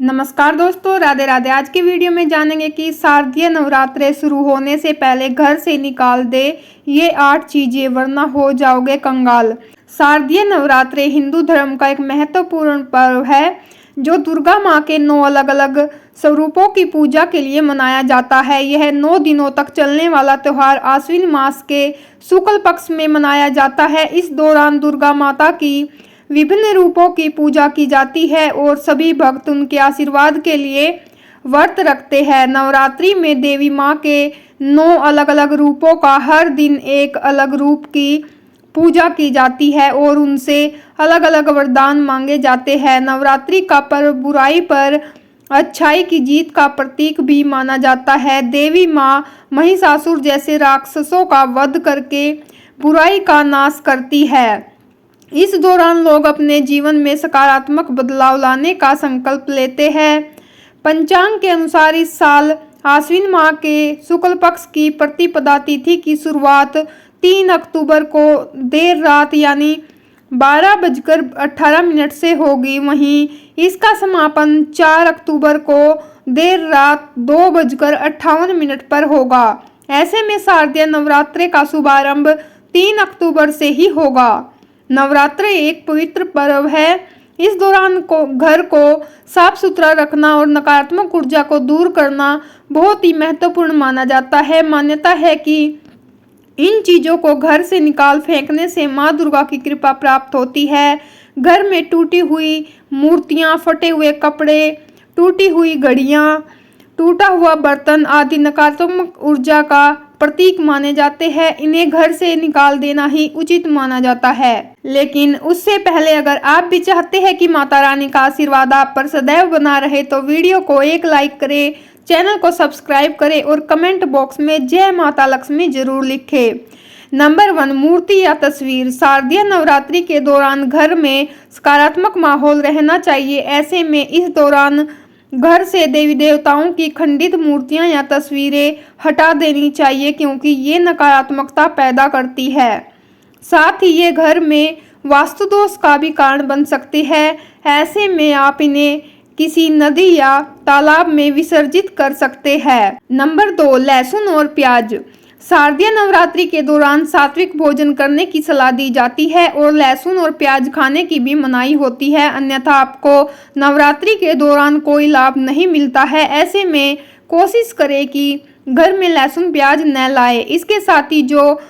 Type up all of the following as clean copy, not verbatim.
नमस्कार दोस्तों, राधे राधे। आज की वीडियो में जानेंगे कि शारदीय नवरात्रे शुरू होने से पहले घर से निकाल दे ये 8 चीजें वरना हो जाओगे कंगाल। शारदीय नवरात्रे हिंदू धर्म का एक महत्वपूर्ण पर्व है जो दुर्गा माँ के 9 अलग अलग स्वरूपों की पूजा के लिए मनाया जाता है। यह 9 दिनों तक चलने वाला त्योहार आश्विन मास के शुक्ल पक्ष में मनाया जाता है। इस दौरान दुर्गा माता की विभिन्न रूपों की पूजा की जाती है और सभी भक्त उनके आशीर्वाद के लिए व्रत रखते हैं। नवरात्रि में देवी माँ के 9 अलग अलग रूपों का हर दिन एक अलग रूप की पूजा की जाती है और उनसे अलग अलग वरदान मांगे जाते हैं। नवरात्रि का पर्व बुराई पर अच्छाई की जीत का प्रतीक भी माना जाता है। देवी माँ महिषासुर जैसे राक्षसों का वध करके बुराई का नाश करती है। इस दौरान लोग अपने जीवन में सकारात्मक बदलाव लाने का संकल्प लेते हैं। पंचांग के अनुसार इस साल आश्विन माह के शुक्ल पक्ष की प्रतिपदा तिथि की शुरुआत 3 अक्टूबर को देर रात यानी 12:18 से होगी। वहीं इसका समापन 4 अक्टूबर को देर रात 2:58 पर होगा। ऐसे में शारदीय नवरात्रे का शुभारंभ 3 अक्टूबर से ही होगा। नवरात्रि एक पवित्र पर्व है। इस दौरान घर को साफ सुथरा रखना और नकारात्मक ऊर्जा को दूर करना बहुत ही महत्वपूर्ण माना जाता है। मान्यता है कि इन चीजों को घर से निकाल फेंकने से माँ दुर्गा की कृपा प्राप्त होती है। घर में टूटी हुई मूर्तियाँ, फटे हुए कपड़े, टूटी हुई घड़ियाँ, टूटा हुआ बर्तन आदि नकारात्मक ऊर्जा का प्रतीक माने जाते हैं। इन्हें घर से निकाल देना ही उचित माना जाता है। लेकिन उससे पहले अगर आप भी चाहते हैं कि माता रानी का आशीर्वाद आप पर सदैव बना रहे तो वीडियो को एक लाइक करें, चैनल को सब्सक्राइब करें और कमेंट बॉक्स में जय माता लक्ष्मी जरूर लिखें। नंबर 1, मूर्ति या तस्वीर। शारदीय नवरात्रि के दौरान घर में सकारात्मक माहौल रहना चाहिए। ऐसे में इस दौरान घर से देवी देवताओं की खंडित मूर्तियां या तस्वीरें हटा देनी चाहिए क्योंकि ये नकारात्मकता पैदा करती है। साथ ही ये घर में वास्तु दोष का भी कारण बन सकती है। ऐसे में आप इन्हें किसी नदी या तालाब में विसर्जित कर सकते हैं। नंबर 2, लहसुन और प्याज। शारदीय नवरात्रि के दौरान सात्विक भोजन करने की सलाह दी जाती है और लहसुन और प्याज खाने की भी मनाही होती है, अन्यथा आपको नवरात्रि के दौरान कोई लाभ नहीं मिलता है। ऐसे में कोशिश करें कि घर में लहसुन प्याज न लाएं। इसके साथ ही जो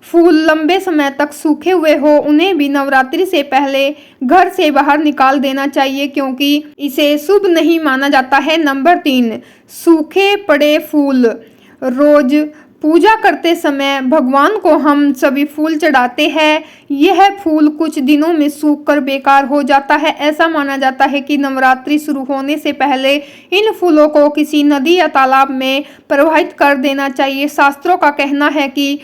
फूल लंबे समय तक सूखे हुए हो उन्हें भी नवरात्रि से पहले घर से बाहर निकाल देना चाहिए क्योंकि इसे शुभ नहीं माना जाता है। नंबर 3, सूखे पड़े फूल। रोज पूजा करते समय भगवान को हम सभी फूल चढ़ाते हैं। यह फूल कुछ दिनों में सूखकर बेकार हो जाता है। ऐसा माना जाता है कि नवरात्रि शुरू होने से पहले इन फूलों को किसी नदी या तालाब में प्रवाहित कर देना चाहिए। शास्त्रों का कहना है कि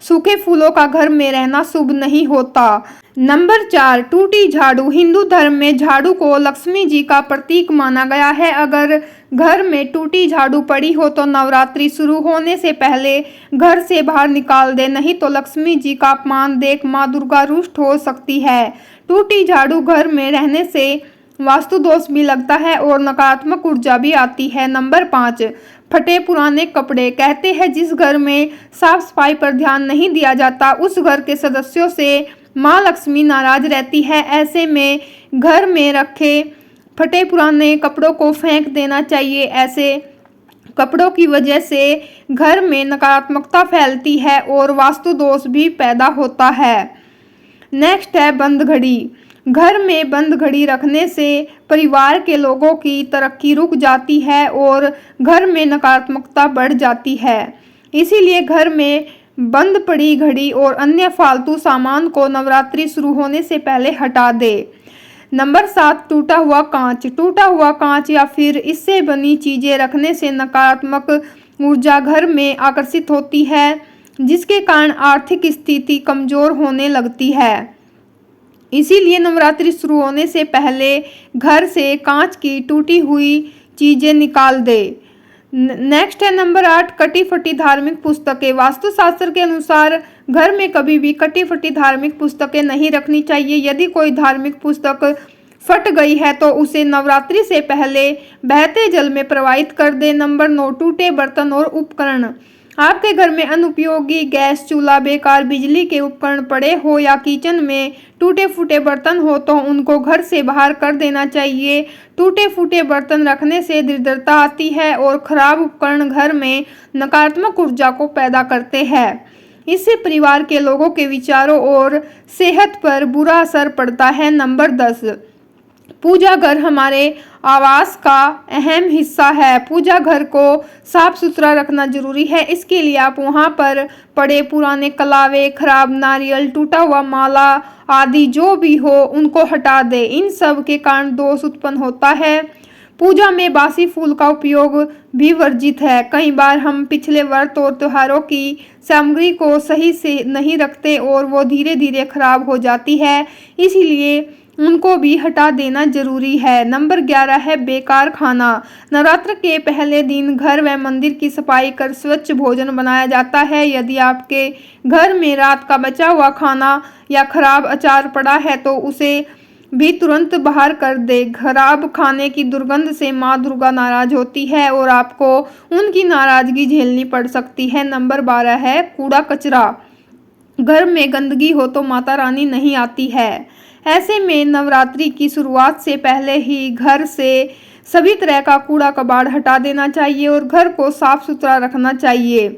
सूखे फूलों का घर में रहना शुभ नहीं होता। नंबर 4, टूटी झाड़ू। हिंदू धर्म में झाड़ू को लक्ष्मी जी का प्रतीक माना गया है। अगर घर में टूटी झाड़ू पड़ी हो तो नवरात्रि शुरू होने से पहले घर से बाहर निकाल दे, नहीं तो लक्ष्मी जी का अपमान देख माँ दुर्गा रुष्ट हो सकती है। टूटी झाड़ू घर में रहने से वास्तु दोष भी लगता है और नकारात्मक ऊर्जा भी आती है। नंबर 5, फटे पुराने कपड़े। कहते हैं जिस घर में साफ सफाई पर ध्यान नहीं दिया जाता उस घर के सदस्यों से माँ लक्ष्मी नाराज रहती है। ऐसे में घर में रखे फटे पुराने कपड़ों को फेंक देना चाहिए। ऐसे कपड़ों की वजह से घर में नकारात्मकता फैलती है और वास्तु दोष भी पैदा होता है। नेक्स्ट है बंद घड़ी। घर में बंद घड़ी रखने से परिवार के लोगों की तरक्की रुक जाती है और घर में नकारात्मकता बढ़ जाती है। इसीलिए घर में बंद पड़ी घड़ी और अन्य फालतू सामान को नवरात्रि शुरू होने से पहले हटा दे। नंबर 7, टूटा हुआ कांच। टूटा हुआ कांच या फिर इससे बनी चीजें रखने से नकारात्मक ऊर्जा घर में आकर्षित होती है जिसके कारण आर्थिक स्थिति कमजोर होने लगती है। इसीलिए नवरात्रि शुरू होने से पहले घर से कांच की टूटी हुई चीजें निकाल दे। नेक्स्ट है नंबर 8, कटी फटी धार्मिक पुस्तकें। वास्तुशास्त्र के अनुसार घर में कभी भी कटी फटी धार्मिक पुस्तकें नहीं रखनी चाहिए। यदि कोई धार्मिक पुस्तक फट गई है तो उसे नवरात्रि से पहले बहते जल में प्रवाहित कर दे। नंबर 9, टूटे बर्तन और उपकरण। आपके घर में अनुपयोगी गैस चूल्हा, बेकार बिजली के उपकरण पड़े हो या किचन में टूटे फूटे बर्तन हो तो उनको घर से बाहर कर देना चाहिए। टूटे फूटे बर्तन रखने से दरिद्रता आती है और खराब उपकरण घर में नकारात्मक ऊर्जा को पैदा करते हैं। इससे परिवार के लोगों के विचारों और सेहत पर बुरा असर पड़ता है। नंबर 10, पूजा घर हमारे आवास का अहम हिस्सा है। पूजा घर को साफ सुथरा रखना जरूरी है। इसके लिए आप वहां पर पड़े पुराने कलावे, खराब नारियल, टूटा हुआ माला आदि जो भी हो उनको हटा दे। इन सब के कारण दोष उत्पन्न होता है। पूजा में बासी फूल का उपयोग भी वर्जित है। कई बार हम पिछले व्रत और त्योहारों की सामग्री को सही से नहीं रखते और वो धीरे धीरे खराब हो जाती है, इसीलिए उनको भी हटा देना जरूरी है। नंबर 11 है बेकार खाना। नवरात्र के पहले दिन घर व मंदिर की सफाई कर स्वच्छ भोजन बनाया जाता है। यदि आपके घर में रात का बचा हुआ खाना या खराब अचार पड़ा है तो उसे भी तुरंत बाहर कर दे। खराब खाने की दुर्गंध से माँ दुर्गा नाराज होती है और आपको उनकी नाराजगी झेलनी पड़ सकती है। नंबर 12 है कूड़ा कचरा। घर में गंदगी हो तो माता रानी नहीं आती है। ऐसे में नवरात्रि की शुरुआत से पहले ही घर से सभी तरह का कूड़ा कबाड़ हटा देना चाहिए और घर को साफ सुथरा रखना चाहिए।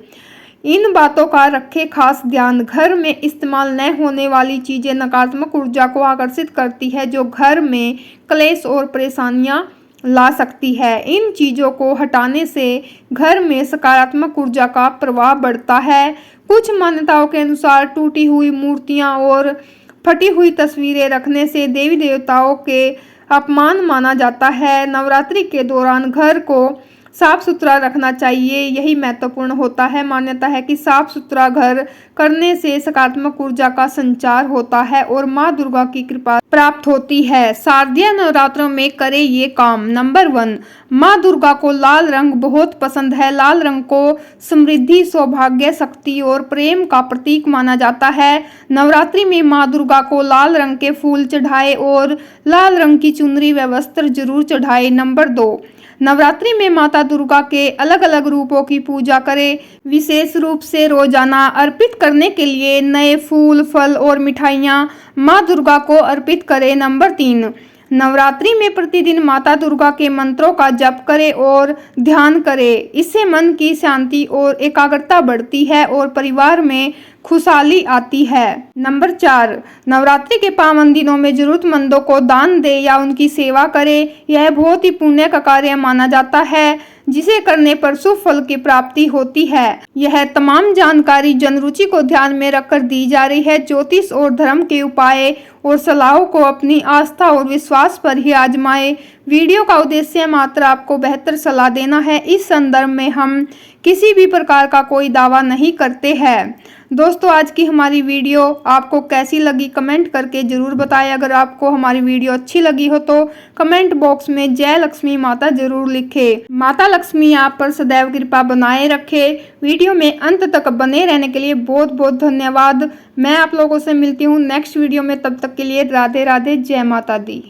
इन बातों का रखें खास ध्यान। घर में इस्तेमाल न होने वाली चीजें नकारात्मक ऊर्जा को आकर्षित करती है जो घर में क्लेश और परेशानियां ला सकती है। इन चीजों को हटाने से घर में सकारात्मक ऊर्जा का प्रवाह बढ़ता है। कुछ मान्यताओं के अनुसार टूटी हुई मूर्तियां और फटी हुई तस्वीरें रखने से देवी देवताओं के अपमान माना जाता है। नवरात्रि के दौरान घर को साफ सुथरा रखना चाहिए, यही महत्वपूर्ण होता है। मान्यता है कि साफ सुथरा घर करने से सकारात्मक ऊर्जा का संचार होता है और माँ दुर्गा की कृपा प्राप्त होती है। शारदीय नवरात्रों में करें ये काम। नंबर 1, माँ दुर्गा को लाल रंग बहुत पसंद है। लाल रंग को समृद्धि, सौभाग्य, शक्ति और प्रेम का प्रतीक माना जाता है। नवरात्रि में माँ दुर्गा को लाल रंग के फूल चढ़ाए और लाल रंग की चुनरी व वस्त्र जरूर चढ़ाए। नंबर 2, नवरात्रि में माता दुर्गा के अलग अलग रूपों की पूजा करें। विशेष रूप से रोजाना अर्पित करने के लिए नए फूल, फल और मिठाइयाँ माँ दुर्गा को अर्पित करें। नंबर 3, नवरात्रि में प्रतिदिन माता दुर्गा के मंत्रों का जप करें और ध्यान करें। इससे मन की शांति और एकाग्रता बढ़ती है और परिवार में खुशहाली आती है। नंबर 4, नवरात्रि के पावन दिनों में जरूरतमंदों को दान दे या उनकी सेवा करे। यह बहुत ही पुण्य का कार्य माना जाता है जिसे करने पर शुभ फल की प्राप्ति होती है। यह तमाम जानकारी जनरुचि को ध्यान में रखकर दी जा रही है। ज्योतिष और धर्म के उपाय और सलाहों को अपनी आस्था और विश्वास पर ही आजमाएं। वीडियो का उद्देश्य मात्र आपको बेहतर सलाह देना है। इस संदर्भ में हम किसी भी प्रकार का कोई दावा नहीं करते हैं। दोस्तों, आज की हमारी वीडियो आपको कैसी लगी कमेंट करके जरूर बताएं। अगर आपको हमारी वीडियो अच्छी लगी हो तो कमेंट बॉक्स में जय लक्ष्मी माता जरूर लिखें। माता लक्ष्मी आप पर सदैव कृपा बनाए रखे। वीडियो में अंत तक बने रहने के लिए बहुत बहुत धन्यवाद। मैं आप लोगों से मिलती हूँ नेक्स्ट वीडियो में। तब तक के लिए राधे राधे, जय माता दी।